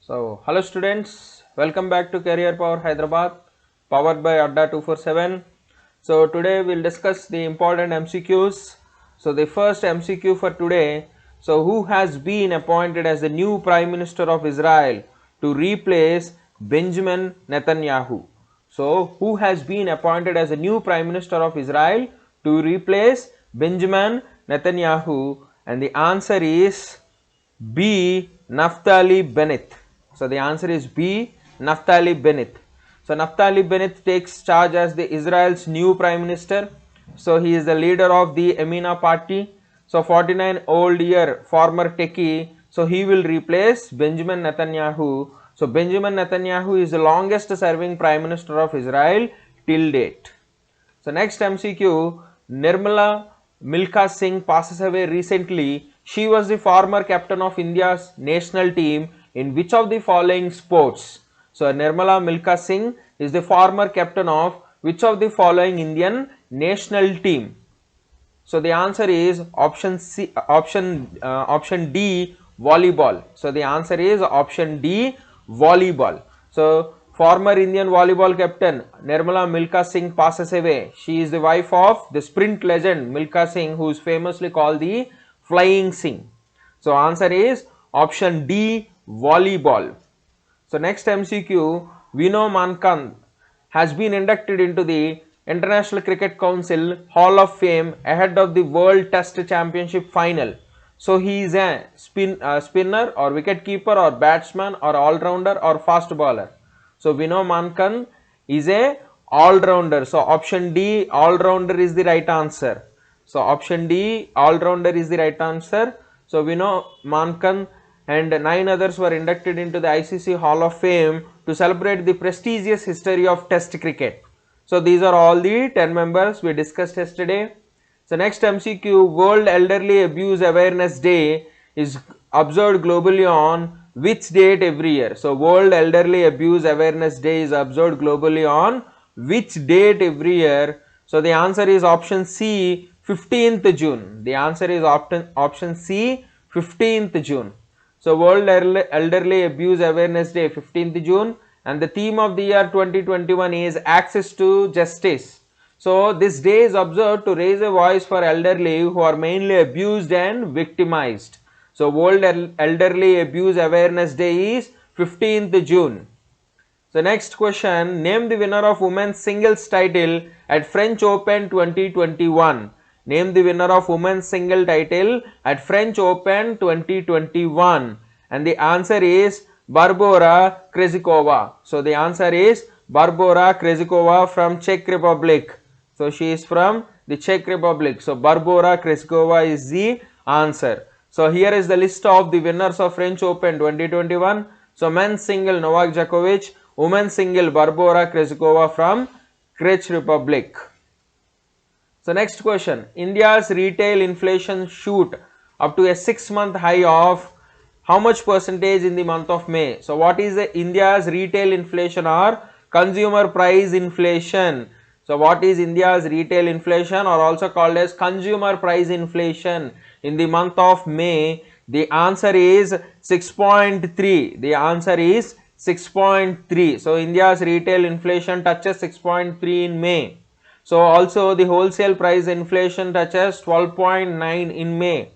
So, hello students, welcome back to Career Power Hyderabad, powered by Adda 247. So, today we will discuss the important MCQs. So, the first MCQ for today, so who has been appointed as the new Prime Minister of Israel to replace Benjamin Netanyahu? So, who has been appointed as the new Prime Minister of Israel to replace Benjamin Netanyahu? And the answer is B. Naftali Bennett. So the answer is B. Naftali Bennett. So Naftali Bennett takes charge as the Israel's new prime minister. So he is the leader of the Emina party. So 49-old-year former techie. So he will replace Benjamin Netanyahu. So Benjamin Netanyahu is the longest serving prime minister of Israel till date. So next MCQ, Nirmala Milka Singh passes away recently. She was the former captain of India's national team in which of the following sports? So Nirmala Milka Singh is the former captain of which of the following Indian national team? So the answer is option D, volleyball. So the answer is option D, volleyball. So former Indian volleyball captain Nirmala Milka Singh passes away. She is the wife of the sprint legend Milka Singh, who is famously called the Flying Singh. So answer is option D, volleyball. So next MCQ, Vino Mankand has been inducted into the International Cricket Council Hall of Fame ahead of the World Test Championship final. So he is a spinner or wicket keeper or batsman or all-rounder or fast bowler. So Vino Mankand is a all-rounder. So option D, all-rounder is the right answer. So option D, all-rounder is the right answer. So Vino Mankand and 9 others were inducted into the ICC Hall of Fame to celebrate the prestigious history of Test cricket. So these are all the 10 members we discussed yesterday. So next MCQ, World Elderly Abuse Awareness Day is observed globally on which date every year? So World Elderly Abuse Awareness Day is observed globally on which date every year? So the answer is option C, 15th June. The answer is option C, 15th June. So World Elderly Abuse Awareness Day, 15th June, and the theme of the year 2021 is Access to Justice. So this day is observed to raise a voice for elderly who are mainly abused and victimized. So World Elderly Abuse Awareness Day is 15th June. So next question, name the winner of women's singles title at French Open 2021. Name the winner of women's single title at French Open 2021. And the answer is Barbora Krejcikova. So the answer is Barbora Krejcikova from Czech Republic. So she is from the Czech Republic. So Barbora Krejcikova is the answer. So here is the list of the winners of French Open 2021. So men's single Novak Djokovic, women's single Barbora Krejcikova from Czech Republic. So next question, India's retail inflation shoot up to a 6-month high of how much percentage in the month of May? So what is the India's retail inflation or consumer price inflation? So what is India's retail inflation, or also called as consumer price inflation, in the month of May? The answer is 6.3. The answer is 6.3. So India's retail inflation touches 6.3 in May. So also the wholesale price inflation touches 12.9 in May.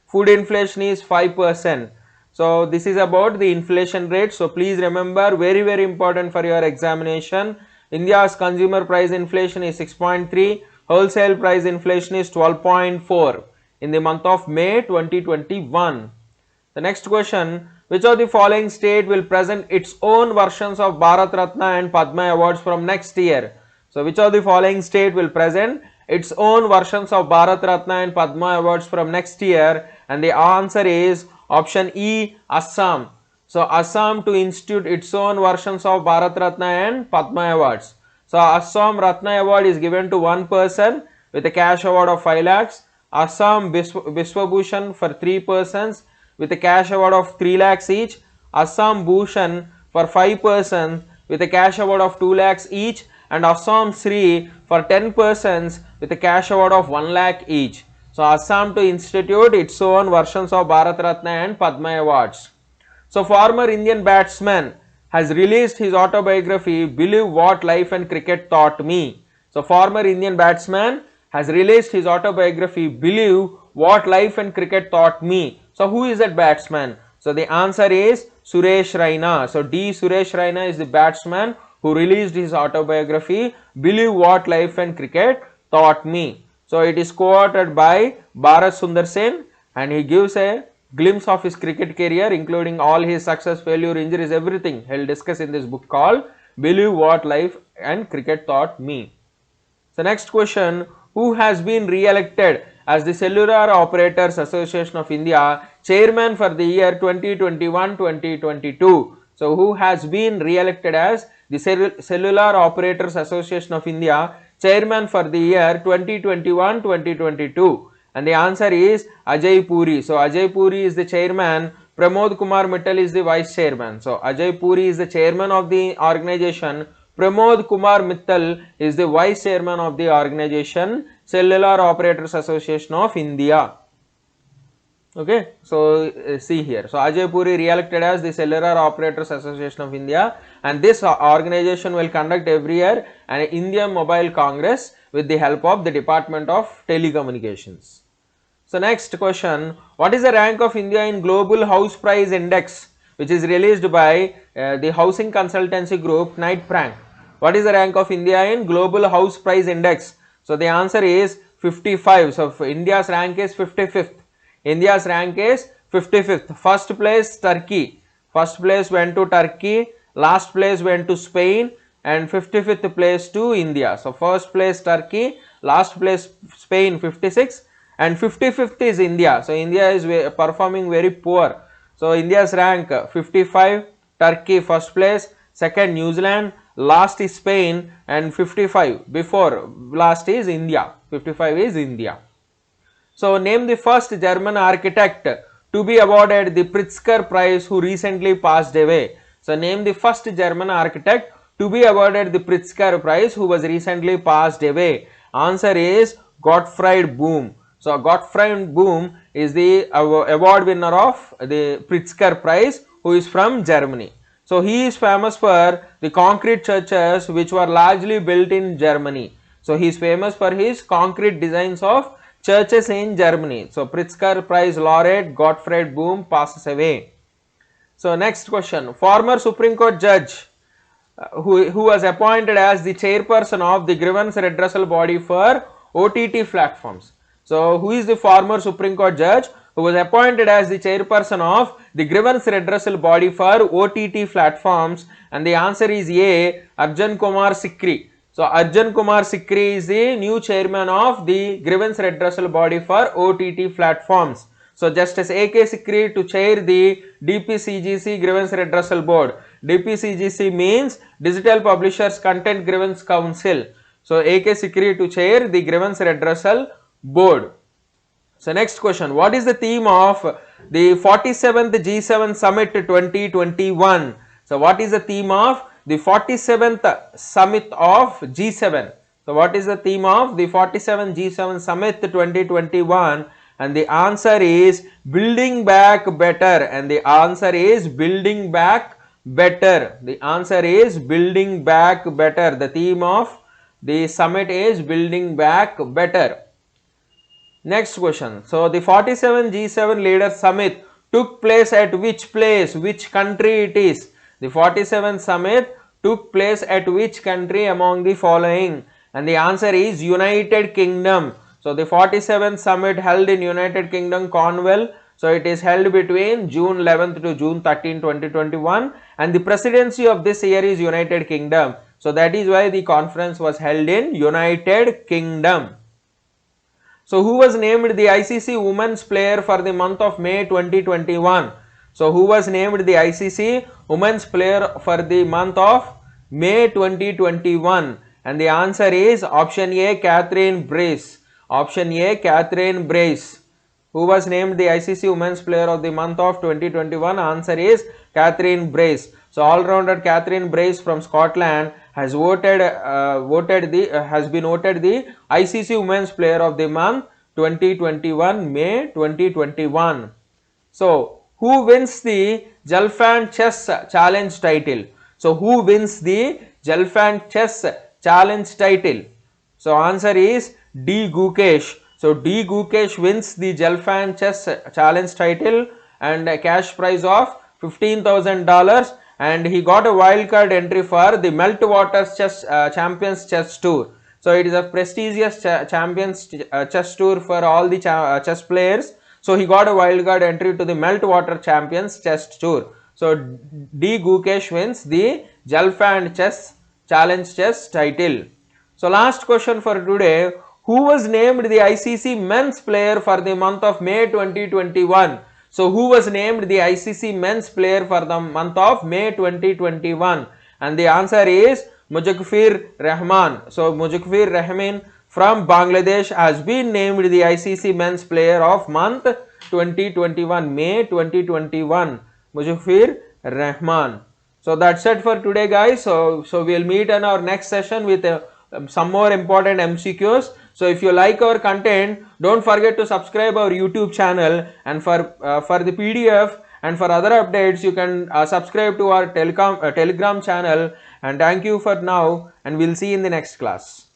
Food inflation is 5%. So this is about the inflation rate. So please remember, very important for your examination. India's consumer price inflation is 6.3. Wholesale price inflation is 12.4 in the month of May 2021. The next question, which of the following state will present its own versions of Bharat Ratna and Padma awards from next year? So which of the following state will present its own versions of Bharat Ratna and Padma awards from next year? And the answer is option E, Assam. So Assam to institute its own versions of Bharat Ratna and Padma awards. So Assam Ratna award is given to one person with a cash award of 5 lakhs. Assam Vishwabhushan for 3 persons with a cash award of 3 lakhs each. Assam Bhushan for 5 persons with a cash award of 2 lakhs each. And Assam Sri for 10 persons with a cash award of 1 lakh each. So Assam to institute its own versions of Bharat Ratna and Padma awards. So former Indian batsman has released his autobiography, Believe What Life and Cricket Taught Me. So former Indian batsman has released his autobiography, Believe What Life and Cricket Taught Me. So who is that batsman? So the answer is Suresh Raina. So D. Suresh Raina is the batsman who released his autobiography, Believe What Life and Cricket Taught Me. So it is co-authored by Bharat Sundar Sen, and he gives a glimpse of his cricket career, including all his success, failure, injuries, everything he'll discuss in this book called Believe What Life and Cricket Taught Me. So next question, who has been re-elected as the Cellular Operators Association of India chairman for the year 2021-2022? So who has been re-elected as the Cellular Operators Association of India chairman for the year 2021-2022? And the answer is Ajay Puri. So Ajay Puri is the chairman, Pramod Kumar Mittal is the vice chairman. So Ajay Puri is the chairman of the organization, Pramod Kumar Mittal is the vice chairman of the organization Cellular Operators Association of India. Okay, so see here. So Ajay Puri re-elected as the Cellular Operators Association of India, and this organization will conduct every year an Indian Mobile Congress with the help of the Department of Telecommunications. So next question, what is the rank of India in Global House Price Index, which is released by the housing consultancy group Knight Frank? What is the rank of India in Global House Price Index? So the answer is 55. So India's rank is 55th. India's rank is 55th. First place Turkey. First place went to Turkey. Last place went to Spain. And 55th place to India. So first place Turkey. Last place Spain 56. And 55th is India. So India is performing very poor. So India's rank 55. Turkey first place. Second New Zealand. Last is Spain. And 55. Before last is India. 55 is India. So name the first German architect to be awarded the Pritzker Prize who recently passed away. So name the first German architect to be awarded the Pritzker Prize who was recently passed away. Answer is Gottfried Bohm. So Gottfried Bohm is the award winner of the Pritzker Prize, who is from Germany. So he is famous for the concrete churches which were largely built in Germany. So he is famous for his concrete designs of churches in Germany. So Pritzker Prize laureate Gottfried Bohm passes away. So next question, former Supreme Court judge who was appointed as the chairperson of the grievance redressal body for OTT platforms. So who is the former Supreme Court judge who was appointed as the chairperson of the grievance redressal body for OTT platforms? And the answer is A, Arjun Kumar Sikri. So Arjun Kumar Sikri is the new chairman of the grievance redressal body for OTT platforms. So Justice A.K. Sikri to chair the DPCGC grievance redressal board. DPCGC means Digital Publishers Content Grievance Council. So A.K. Sikri to chair the grievance redressal board. So next question, what is the theme of the 47th G7 Summit 2021? So what is the theme of the 47th Summit of G7? So what is the theme of the 47th G7 Summit 2021? And the answer is building back better. And the answer is building back better. The answer is building back better. The theme of the summit is building back better. Next question. So the 47 G7 Leaders Summit took place at which place? Which country it is? The 47 Summit took place at which country among the following? And the answer is United Kingdom. So the 47th Summit held in United Kingdom, Cornwall. So it is held between June 11th to June 13, 2021. And the presidency of this year is United Kingdom. So that is why the conference was held in United Kingdom. So who was named the ICC Women's Player for the month of May 2021? So who was named the ICC Women's Player for the month of May 2021? And the answer is option A, Catherine Brace. Option A, Catherine Brace. Who was named the ICC Women's Player of the month of 2021? Answer is Catherine Brace. So all-rounder Catherine Brace from Scotland has been voted the ICC Women's Player of the month 2021, May 2021. So who wins the Gelfand Chess Challenge title? So who wins the Gelfand Chess Challenge title? So answer is D. Gukesh. So D. Gukesh wins the Gelfand Chess Challenge title and a cash prize of $15,000, and he got a wildcard entry for the Meltwater Chess Champions Chess Tour. So it is a prestigious Champions Chess Tour for all the chess players. So he got a wildcard entry to the Meltwater Champions Chess Tour. So D. Gukesh wins the Gelfand Chess Challenge Chess title. So last question for today, who was named the ICC Men's Player for the month of May 2021? So who was named the ICC Men's Player for the month of May 2021? And the answer is Mujagfir Rahman. So Mujagfir Rahman from Bangladesh has been named the ICC Men's Player of month 2021, May 2021. Mujagfir Rahman. So that's it for today, guys. So we'll meet in our next session with some more important MCQs. So if you like our content, don't forget to subscribe our YouTube channel, and for the PDF and for other updates you can subscribe to our Telegram channel. And thank you for now, and we'll see you in the next class.